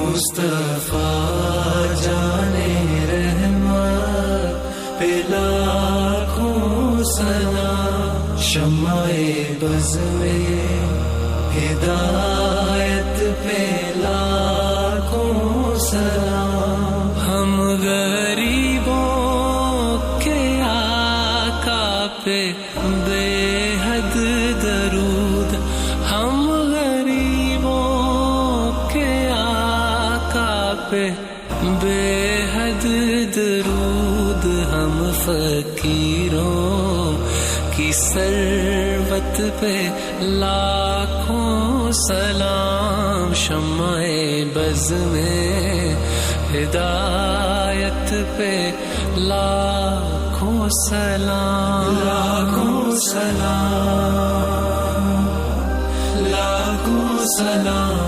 مصطفیٰ جانے رحمت پہ لاکھوں سلام، شمع بز میں ہدایت پہ لاکھوں سلام، ہم غریبوں کے آقا پہ بے حد درود، ہم پہ بے حد درود، ہم فقیروں کی ثروت پہ لاکھوں سلام، شمع بز میں ہدایت پہ لاکھوں سلام، لاکھوں سلام، لاکھوں سلام۔